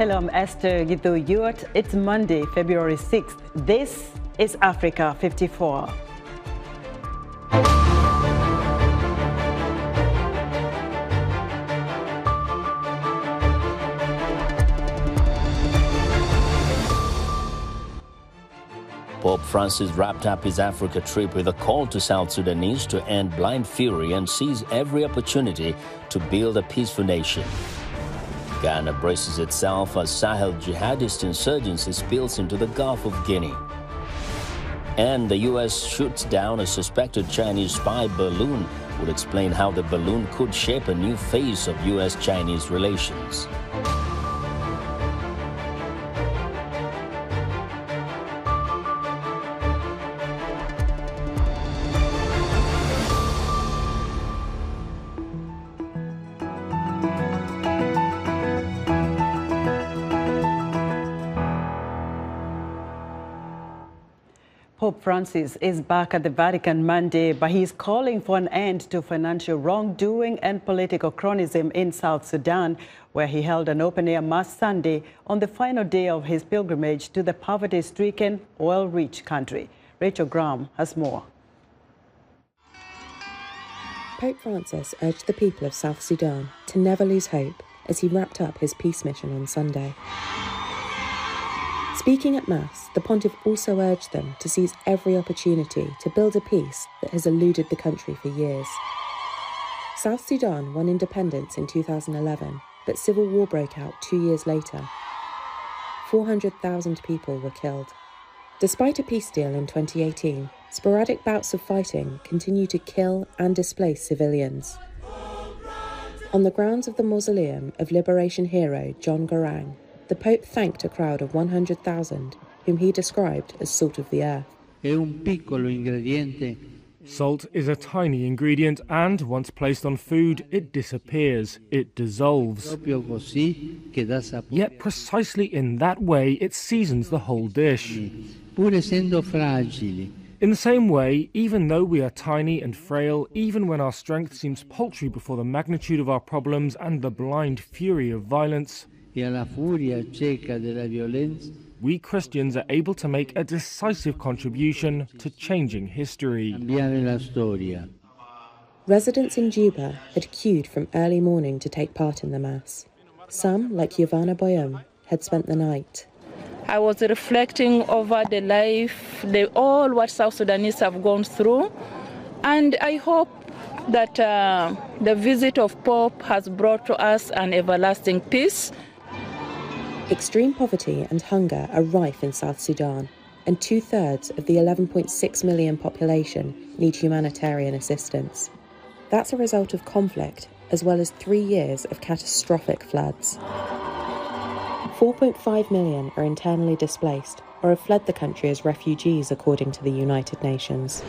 Hello, I'm Esther Githu-Yuart. It's Monday, February 6th. This is Africa 54. Pope Francis wrapped up his Africa trip with a call to South Sudanese to end blind fury and seize every opportunity to build a peaceful nation. Ghana braces itself as Sahel Jihadist Insurgency spills into the Gulf of Guinea. And the U.S. shoots down a suspected Chinese spy balloon. Would explain how the balloon could shape a new phase of U.S. Chinese relations. Pope Francis is back at the Vatican Monday, but he's calling for an end to financial wrongdoing and political cronyism in South Sudan, where he held an open-air mass Sunday on the final day of his pilgrimage to the poverty-stricken, oil-rich country. Rachel Graham has more. Pope Francis urged the people of South Sudan to never lose hope as he wrapped up his peace mission on Sunday. Speaking at Mass, the pontiff also urged them to seize every opportunity to build a peace that has eluded the country for years. South Sudan won independence in 2011, but civil war broke out 2 years later. 400,000 people were killed. Despite a peace deal in 2018, sporadic bouts of fighting continue to kill and displace civilians. On the grounds of the mausoleum of liberation hero John Garang, the Pope thanked a crowd of 100,000, whom he described as salt of the earth. Salt is a tiny ingredient, and once placed on food, it disappears, it dissolves. Yet precisely in that way, it seasons the whole dish. In the same way, even though we are tiny and frail, even when our strength seems paltry before the magnitude of our problems and the blind fury of violence, we Christians are able to make a decisive contribution to changing history. Residents in Juba had queued from early morning to take part in the Mass. Some, like Yvonne Boyum, had spent the night. I was reflecting over the life, all what South Sudanese have gone through, and I hope that the visit of Pope has brought to us an everlasting peace. Extreme poverty and hunger are rife in South Sudan, and 2/3 of the 11.6 million population need humanitarian assistance. That's a result of conflict, as well as 3 years of catastrophic floods. 4.5 million are internally displaced or have fled the country as refugees, according to the United Nations.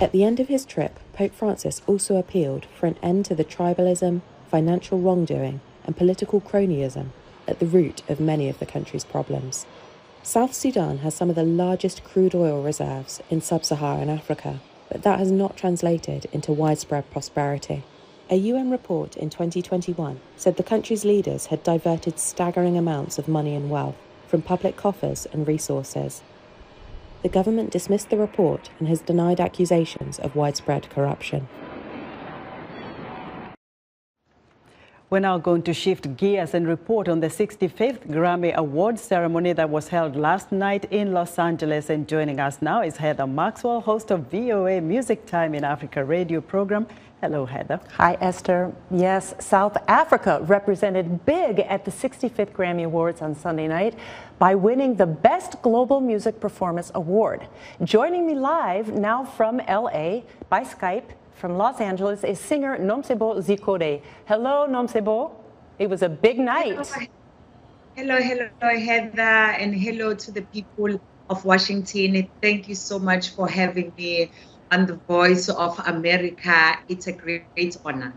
At the end of his trip, Pope Francis also appealed for an end to the tribalism, financial wrongdoing, and political cronyism at the root of many of the country's problems. South Sudan has some of the largest crude oil reserves in sub-Saharan Africa, but that has not translated into widespread prosperity. A UN report in 2021 said the country's leaders had diverted staggering amounts of money and wealth from public coffers and resources. The government dismissed the report and has denied accusations of widespread corruption. We're now going to shift gears and report on the 65th Grammy Awards ceremony that was held last night in Los Angeles. And joining us now is Heather Maxwell, host of VOA Music Time in Africa radio program. Hello, Heather. Hi, Esther. Yes, South Africa represented big at the 65th Grammy Awards on Sunday night by winning the Best Global Music Performance Award. Joining me live now from LA by Skype from Los Angeles is singer Nomsebo Zikode. Hello, Nomsebo. It was a big night. Hello, Heather, and hello to the people of Washington. Thank you so much for having me on the Voice of America. It's a great honor.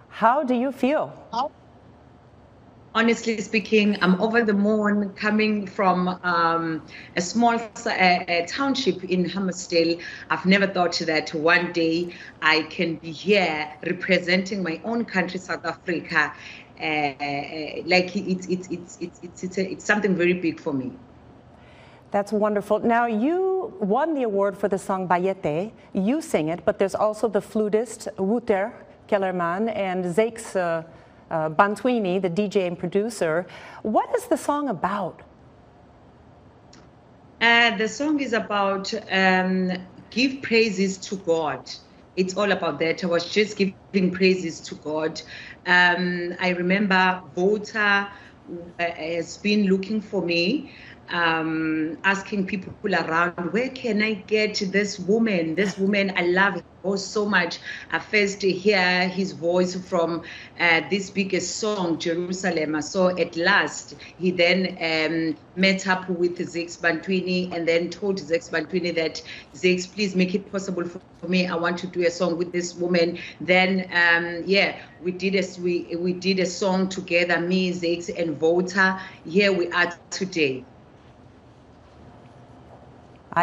How do you feel? Honestly speaking, I'm over the moon, coming from a small township in Hammersdale. I've never thought that one day I can be here representing my own country, South Africa. Like it's something very big for me. That's wonderful. Now, you won the award for the song Bayete. You sing it, but there's also the flutist Wouter Kellerman and Zakes Bantwini, the DJ and producer. What is the song about? The song is about give praises to God. It's all about that. I was just giving praises to God. I remember Wouter has been looking for me, asking people around, where can I get this woman? This woman, I love her so much. I first hear his voice from this biggest song, Jerusalem. So at last, he then met up with Zakes Bantwini and then told Zakes Bantwini that, Zakes, please make it possible for me. I want to do a song with this woman. Then, yeah, we did a song together, me, Zakes, and Wouter. Here we are today.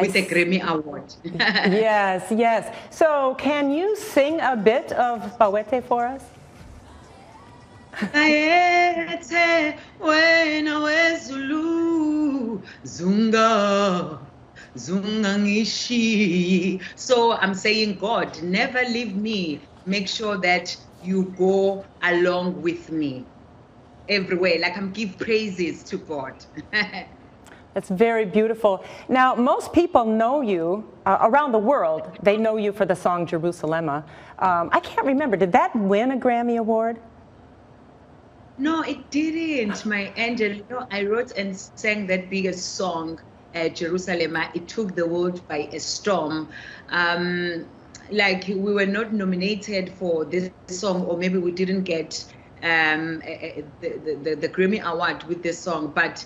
With a Grammy Award. Yes, yes. So can you sing a bit of Bayete for us? Bayete wena wezulu zunga zunga ngishi. So I'm saying, God, never leave me. Make sure that you go along with me everywhere. Like I'm give praises to God. That's very beautiful. Now, most people know you around the world. They know you for the song Jerusalem. I can't remember. Did that win a Grammy Award? No, it didn't, my angel. You know, I wrote and sang that biggest song, Jerusalem. It took the world by a storm. Like we were not nominated for this song, or maybe we didn't get the Grammy Award with this song, but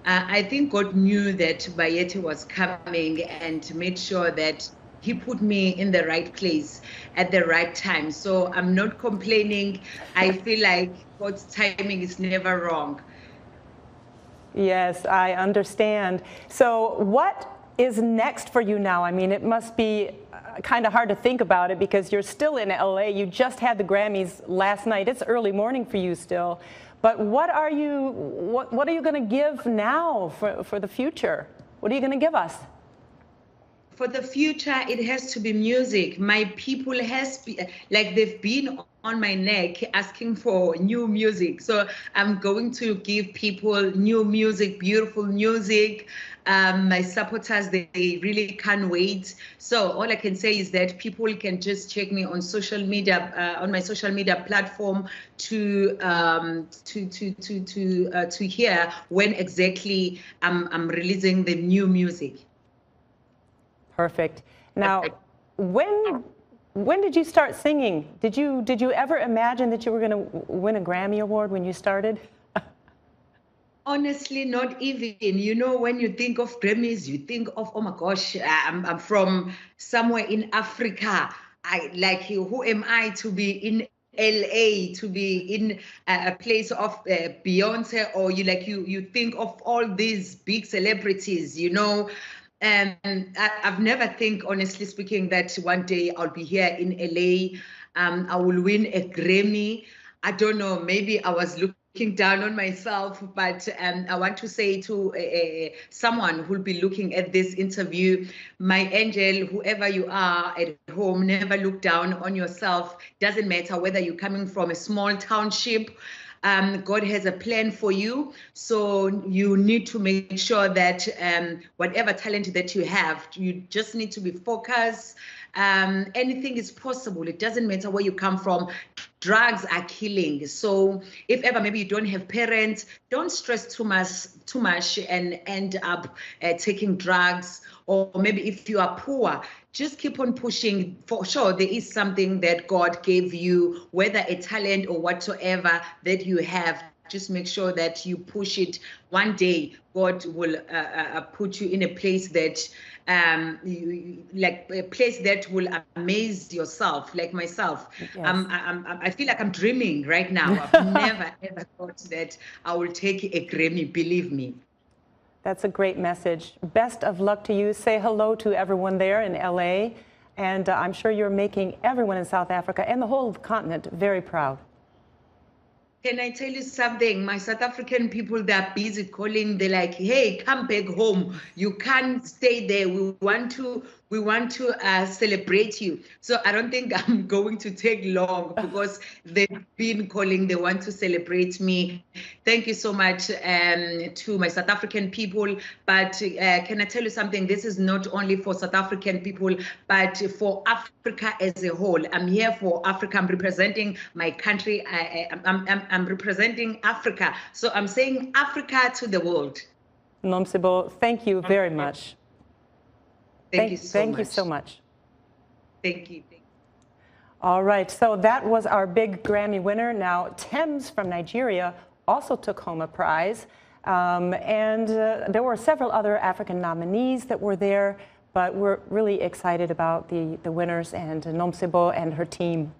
I think God knew that Bayete was coming and made sure that he put me in the right place at the right time. So I'm not complaining. I feel like God's timing is never wrong. Yes, I understand. So what is next for you now? I mean, it must be kind of hard to think about it because you're still in LA. You just had the Grammys last night. It's early morning for you still. But what are you going to give now for the future? What are you going to give us? For the future, it has to be music. My people they've been on my neck asking for new music. So I'm going to give people new music, beautiful music. My supporters, they really can't wait. So all I can say is that people can just check me on social media, on my social media platform to hear when exactly I'm releasing the new music. Perfect. Now, when did you start singing? Did you ever imagine that you were going to win a Grammy Award when you started? Honestly, not even. You know, when you think of Grammys, you think of, oh my gosh, I'm from somewhere in Africa. Who am I to be in LA, to be in a place of Beyonce, or you think of all these big celebrities, you know. And I've never think, honestly speaking, that one day I'll be here in LA. I will win a Grammy. I don't know, maybe I was looking down on myself, but I want to say to someone who'll be looking at this interview, my angel, whoever you are at home, never look down on yourself. Doesn't matter whether you're coming from a small township. God has a plan for you. So you need to make sure that whatever talent that you have, you just need to be focused. Anything is possible. It doesn't matter where you come from. Drugs are killing. So if ever maybe you don't have parents, don't stress too much and end up taking drugs. Or maybe if you are poor, just keep on pushing. For sure, there is something that God gave you, whether a talent or whatsoever that you have. just make sure that you push it. One day, God will put you in a place that, like a place that will amaze yourself, like myself. Yes. I feel like I'm dreaming right now. I've never, ever thought that I will take a Grammy, believe me. That's a great message. Best of luck to you. Say hello to everyone there in LA. And I'm sure you're making everyone in South Africa and the whole continent very proud. Can I tell you something? My South African people, they're busy calling. They're like, hey, come back home. You can't stay there. We want to celebrate you. So I don't think I'm going to take long because they've been calling. They want to celebrate me. Thank you so much to my South African people. But can I tell you something? This is not only for South African people, but for Africa as a whole. I'm here for Africa. I'm representing my country. I'm representing Africa. So I'm saying Africa to the world. Nomsibo, thank you very much. Thank you so much. Thank you. All right, so that was our big Grammy winner. Now, Thames from Nigeria also took home a prize. And there were several other African nominees that were there, but we're really excited about the winners and Nomsibo and her team.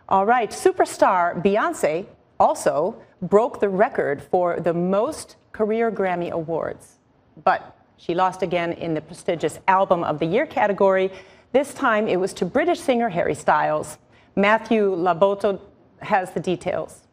All right, superstar Beyonce also broke the record for the most career Grammy Awards, but she lost again in the prestigious Album of the Year category. This time it was to British singer Harry Styles. Matthew Laboto has the details.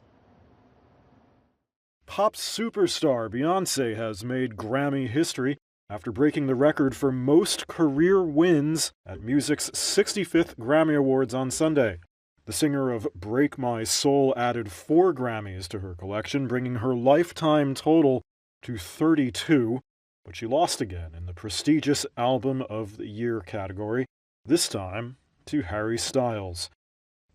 Pop superstar Beyoncé has made Grammy history after breaking the record for most career wins at music's 65th Grammy Awards on Sunday. The singer of Break My Soul added 4 Grammys to her collection, bringing her lifetime total to 32, but she lost again in the prestigious Album of the Year category, this time to Harry Styles.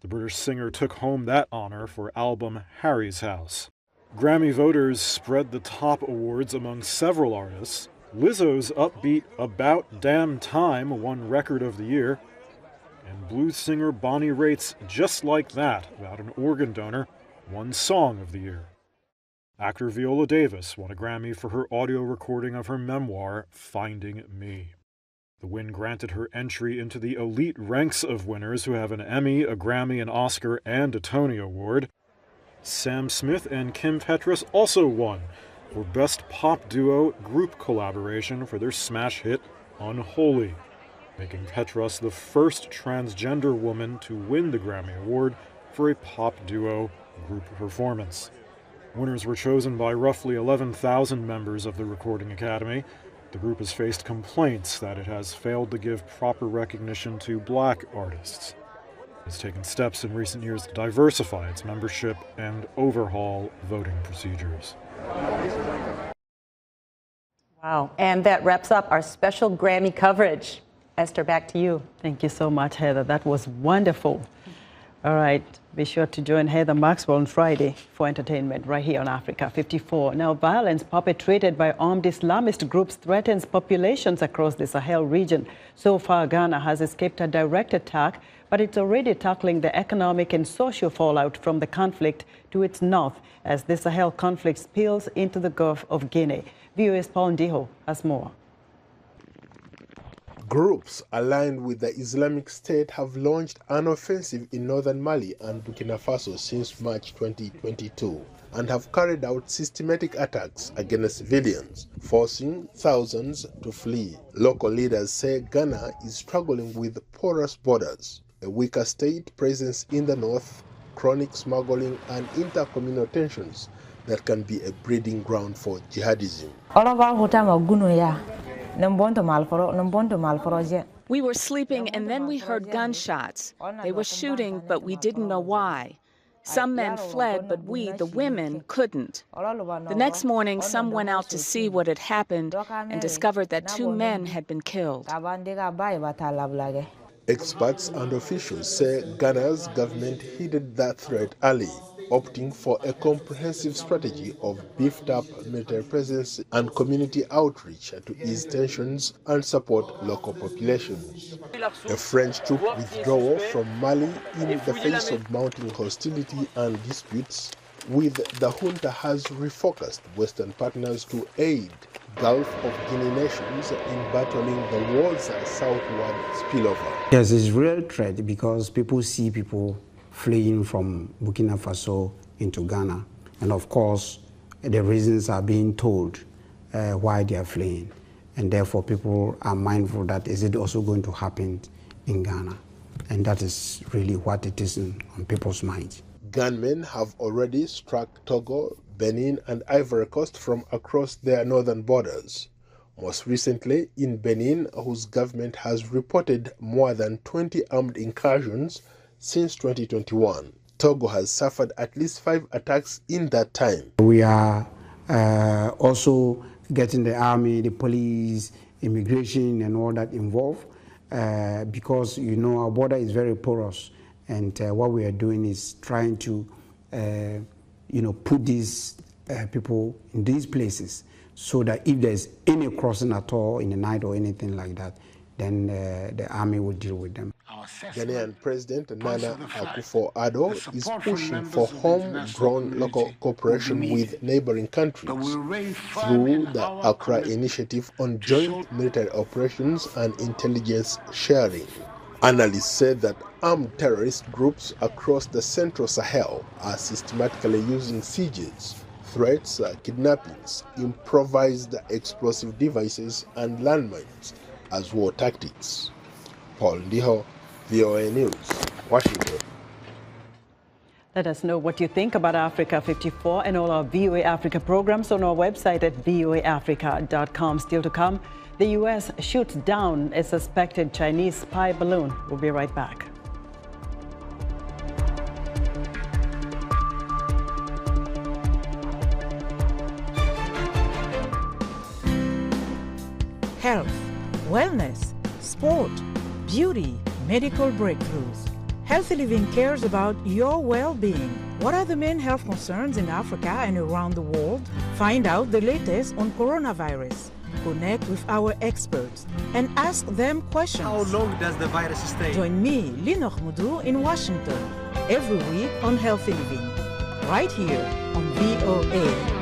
The British singer took home that honor for album Harry's House. Grammy voters spread the top awards among several artists. Lizzo's upbeat About Damn Time won Record of the Year, and blues singer Bonnie Raitt's Just Like That, about an organ donor, won Song of the Year. Actor Viola Davis won a Grammy for her audio recording of her memoir, Finding Me. The win granted her entry into the elite ranks of winners who have an Emmy, a Grammy, an Oscar, and a Tony Award. Sam Smith and Kim Petras also won for Best Pop Duo Group Collaboration for their smash hit Unholy, making Petras the first transgender woman to win the Grammy Award for a pop duo group performance. Winners were chosen by roughly 11,000 members of the Recording Academy. The group has faced complaints that it has failed to give proper recognition to black artists. It has taken steps in recent years to diversify its membership and overhaul voting procedures. Wow, and that wraps up our special Grammy coverage. Esther, back to you. Thank you so much, Heather. That was wonderful. All right, be sure to join Heather Maxwell on Friday for entertainment right here on Africa 54. Now, violence perpetrated by armed Islamist groups threatens populations across the Sahel region. So far, Ghana has escaped a direct attack, but it's already tackling the economic and social fallout from the conflict to its north as the Sahel conflict spills into the Gulf of Guinea. VOA's Paul Ndiho has more. Groups aligned with the Islamic State have launched an offensive in northern Mali and Burkina Faso since March 2022 and have carried out systematic attacks against civilians, forcing thousands to flee. Local leaders say Ghana is struggling with porous borders, a weaker state presence in the north, chronic smuggling, and intercommunal tensions that can be a breeding ground for jihadism. We were sleeping and then we heard gunshots. They were shooting, but we didn't know why. Some men fled, but we, the women, couldn't. The next morning, some went out to see what had happened and discovered that 2 men had been killed. Experts and officials say Ghana's government heeded that threat early, opting for a comprehensive strategy of beefed-up military presence and community outreach to ease tensions and support local populations. A French troop withdrawal from Mali in the face of mounting hostility and disputes with the junta has refocused Western partners to aid Gulf of Guinea nations in battling the war's southward spillover. Yes, it's a real threat because people see people fleeing from Burkina Faso into Ghana. And of course, the reasons are being told why they are fleeing. And therefore, people are mindful that is it also going to happen in Ghana? And that is really what it is on people's minds. Gunmen have already struck Togo, Benin, and Ivory Coast from across their northern borders. Most recently in Benin, whose government has reported more than 20 armed incursions since 2021. Togo has suffered at least 5 attacks in that time. We are also getting the army, the police, immigration, and all that involved because, you know, our border is very porous. And what we are doing is trying to, you know, put these people in these places so that if there's any crossing at all in the night or anything like that, then the army will deal with them. Ghanaian President Nana Akufo-Addo is pushing for homegrown local cooperation with neighboring countries through the Accra Initiative on Joint Military Operations and Intelligence Sharing. Analysts said that armed terrorist groups across the central Sahel are systematically using sieges, threats, kidnappings, improvised explosive devices, and landmines as war tactics. Paul Ndiho, VOA News, Washington. Let us know what you think about Africa 54 and all our VOA Africa programs on our website at voaafrica.com. Still to come, the U.S. shoots down a suspected Chinese spy balloon. We'll be right back. Health, wellness, sport, beauty, medical breakthroughs. Healthy Living cares about your well-being. What are the main health concerns in Africa and around the world? Find out the latest on coronavirus. Connect with our experts and ask them questions. How long does the virus stay? Join me, Lino Khmoudou, in Washington every week on Healthy Living, right here on VOA.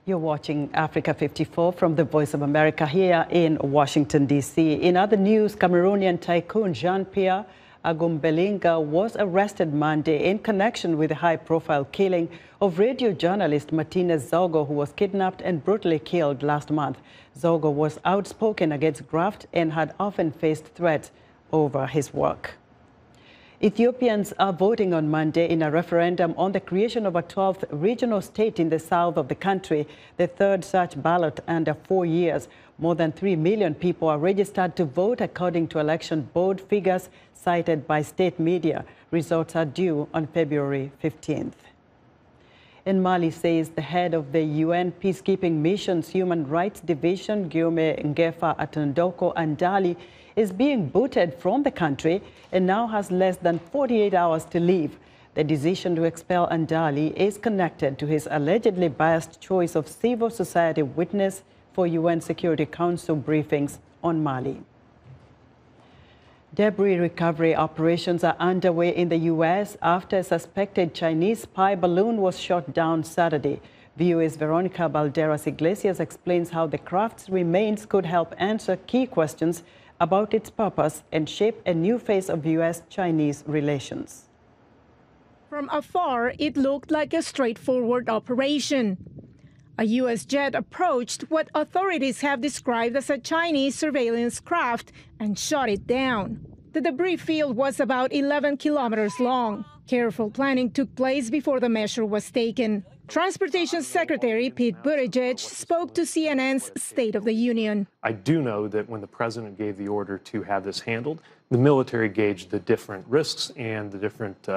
You're watching Africa 54 from the Voice of America here in Washington, D.C. In other news, Cameroonian tycoon Jean-Pierre Agumbelinga was arrested Monday in connection with the high-profile killing of radio journalist Martinez Zogo, who was kidnapped and brutally killed last month. Zogo was outspoken against graft and had often faced threats over his work. Ethiopians are voting on Monday in a referendum on the creation of a 12th regional state in the south of the country, the third such ballot under 4 years. More than 3 million people are registered to vote, according to election board figures cited by state media. Results are due on February 15th. And Mali says the head of the UN peacekeeping mission's Human Rights Division, Guillaume Ngefa Atondoko Andali, is being booted from the country and now has less than 48 hours to leave. The decision to expel Andali is connected to his allegedly biased choice of civil society witness for UN Security Council briefings on Mali. Debris recovery operations are underway in the U.S. after a suspected Chinese spy balloon was shot down Saturday. VOA's Veronica Balderas Iglesias explains how the craft's remains could help answer key questions about its purpose and shape a new phase of U.S. Chinese relations. From afar, it looked like a straightforward operation. A U.S. jet approached what authorities have described as a Chinese surveillance craft and shot it down. The debris field was about 11 kilometers long. Careful planning took place before the measure was taken. Transportation Secretary Pete Buttigieg spoke to CNN's State of the Union. I do know that when the president gave the order to have this handled, the military gauged the different risks and the different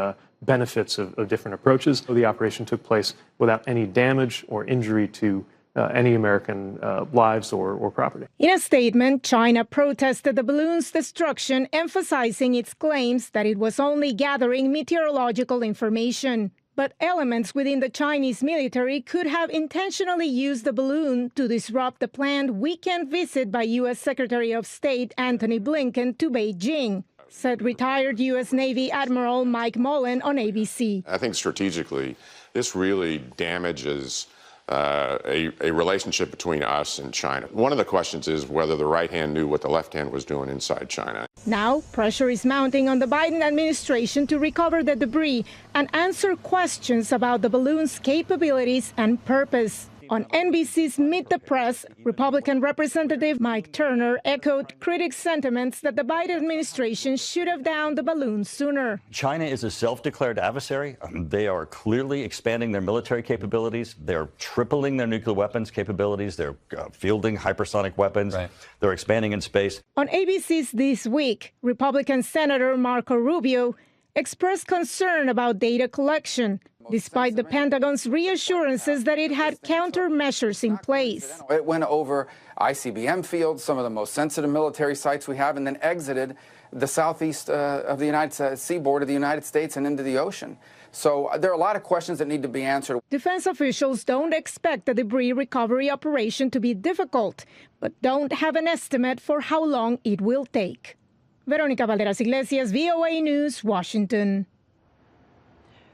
benefits of different approaches. So the operation took place without any damage or injury to any American lives or property. In a statement, China protested the balloon's destruction, emphasizing its claims that it was only gathering meteorological information. But elements within the Chinese military could have intentionally used the balloon to disrupt the planned weekend visit by U.S. Secretary of State Antony Blinken to Beijing, said retired U.S. Navy Admiral Mike Mullen on ABC. I think strategically, this really damages a relationship between us and China. One of the questions is whether the right hand knew what the left hand was doing inside China. Now, pressure is mounting on the Biden administration to recover the debris and answer questions about the balloon's capabilities and purpose. On NBC's Meet the Press, Republican Representative Mike Turner echoed critics' sentiments that the Biden administration should have downed the balloon sooner. China is a self-declared adversary. They are clearly expanding their military capabilities. They're tripling their nuclear weapons capabilities. They're fielding hypersonic weapons. Right. They're expanding in space. On ABC's This Week, Republican Senator Marco Rubio expressed concern about data collection, despite the Pentagon's reassurances that it had countermeasures in place. It went over ICBM fields, some of the most sensitive military sites we have, and then exited the southeast of the United seaboard of the United States and into the ocean. So there are a lot of questions that need to be answered. Defense officials don't expect the debris recovery operation to be difficult, but don't have an estimate for how long it will take. Veronica Valderas Iglesias, VOA News, Washington.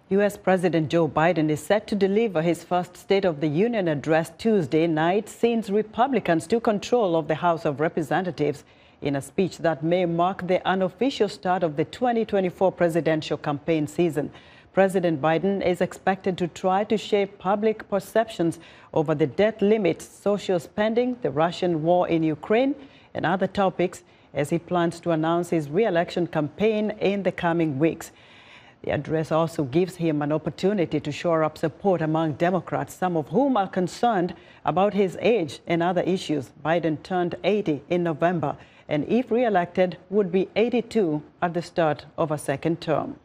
U.S. President Joe Biden is set to deliver his first State of the Union address Tuesday night, since Republicans took control of the House of Representatives in a speech that may mark the unofficial start of the 2024 presidential campaign season. President Biden is expected to try to shape public perceptions over the debt limit, social spending, the Russian war in Ukraine, and other topics, as he plans to announce his re-election campaign in the coming weeks. The address also gives him an opportunity to shore up support among Democrats, some of whom are concerned about his age and other issues. Biden turned 80 in November, and if re-elected, would be 82 at the start of a second term.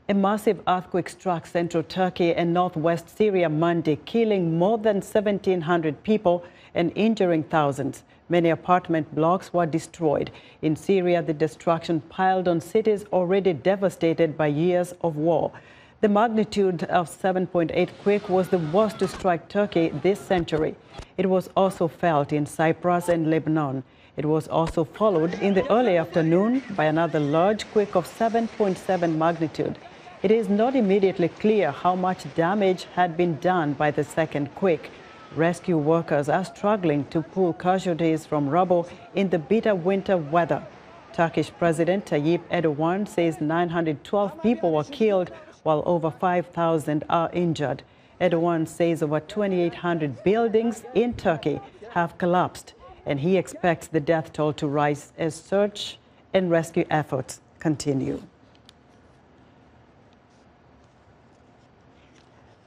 A massive earthquake struck central Turkey and northwest Syria Monday, killing more than 1,700 people and injuring thousands. Many apartment blocks were destroyed. In Syria, the destruction piled on cities already devastated by years of war. The magnitude of 7.8 quake was the worst to strike Turkey this century. It was also felt in Cyprus and Lebanon. It was also followed in the early afternoon by another large quake of 7.7 magnitude. It is not immediately clear how much damage had been done by the second quake. Rescue workers are struggling to pull casualties from rubble in the bitter winter weather. Turkish President Tayyip Erdogan says 912 people were killed, while over 5,000 are injured. Erdogan says over 2,800 buildings in Turkey have collapsed, and he expects the death toll to rise as search and rescue efforts continue.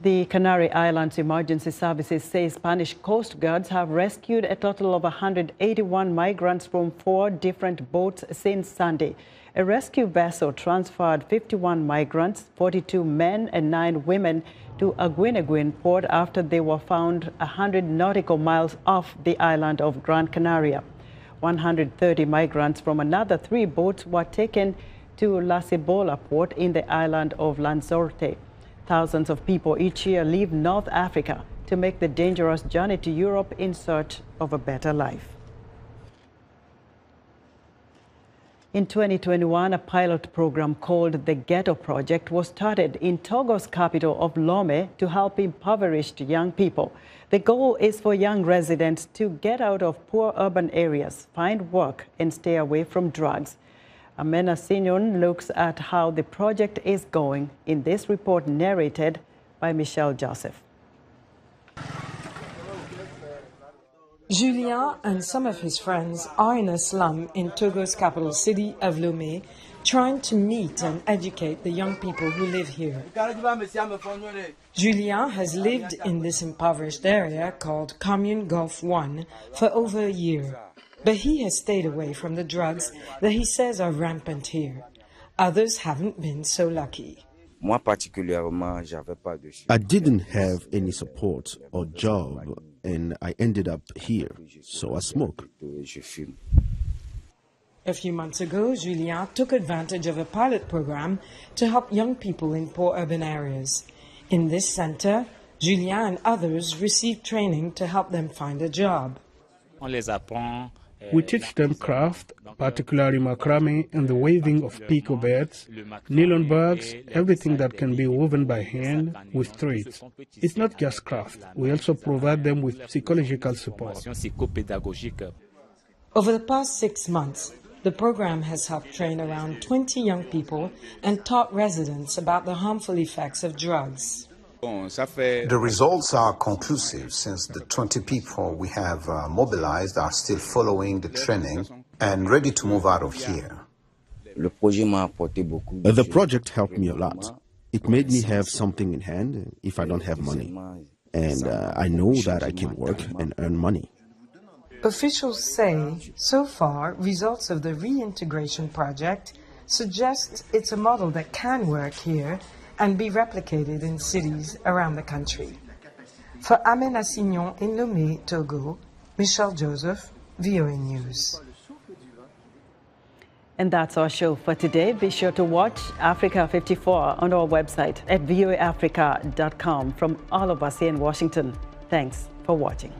The Canary Islands Emergency Services say Spanish Coast Guards have rescued a total of 181 migrants from 4 different boats since Sunday. A rescue vessel transferred 51 migrants, 42 men and 9 women, to Aguinaguin port after they were found 100 nautical miles off the island of Gran Canaria. 130 migrants from another 3 boats were taken to La Cibola port in the island of Lanzarote. Thousands of people each year leave North Africa to make the dangerous journey to Europe in search of a better life. In 2021, a pilot program called the Ghetto Project was started in Togo's capital of Lomé to help impoverished young people. The goal is for young residents to get out of poor urban areas, find work, and stay away from drugs. Amena Sinyon looks at how the project is going in this report narrated by Michelle Joseph. Julien and some of his friends are in a slum in Togo's capital city of Lomé, trying to meet and educate the young people who live here. Julien has lived in this impoverished area called Commune Gulf 1 for over a year. But he has stayed away from the drugs that he says are rampant here. Others haven't been so lucky. I didn't have any support or job, and I ended up here, so I smoke. A few months ago, Julien took advantage of a pilot program to help young people in poor urban areas. In this center, Julien and others received training to help them find a job. We teach them craft, particularly macrame and the weaving of picot beds, nylon bags, everything that can be woven by hand with threads. It's not just craft. We also provide them with psychological support. Over the past 6 months, the program has helped train around 20 young people and taught residents about the harmful effects of drugs. The results are conclusive since the 20 people we have mobilized are still following the training and ready to move out of here. The project helped me a lot. It made me have something in hand if I don't have money. And I know that I can work and earn money. Officials say, so far, results of the reintegration project suggest it's a model that can work here and be replicated in cities around the country. For Amen Assignon in Lomé, Togo, Michelle Joseph, VOA News. And that's our show for today. Be sure to watch Africa 54 on our website at voaafrica.com. From all of us here in Washington, thanks for watching.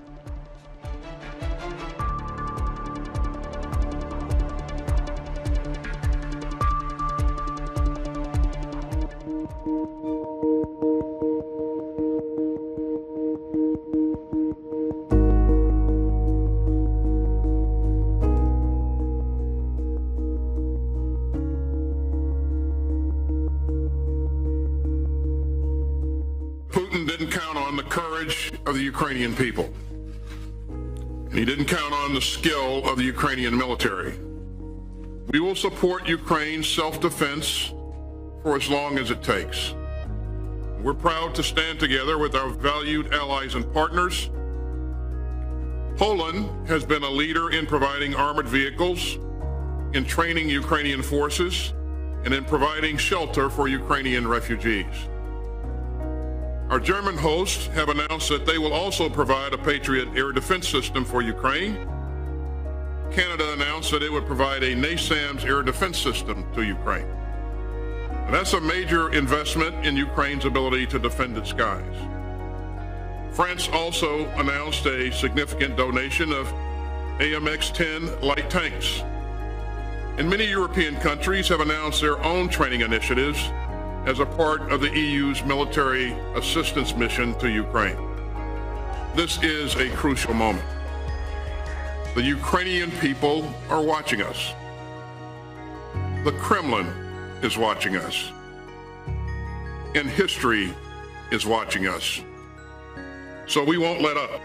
Putin didn't count on the courage of the Ukrainian people. And he didn't count on the skill of the Ukrainian military. We will support Ukraine's self-defense for as long as it takes. We're proud to stand together with our valued allies and partners. Poland has been a leader in providing armored vehicles, in training Ukrainian forces, and in providing shelter for Ukrainian refugees. Our German hosts have announced that they will also provide a Patriot air defense system for Ukraine. Canada announced that it would provide a NASAMS air defense system to Ukraine. And that's a major investment in Ukraine's ability to defend its skies. France also announced a significant donation of AMX-10 light tanks. And many European countries have announced their own training initiatives as a part of the EU's military assistance mission to Ukraine. This is a crucial moment. The Ukrainian people are watching us. The Kremlin is watching us. And history is watching us. So we won't let up.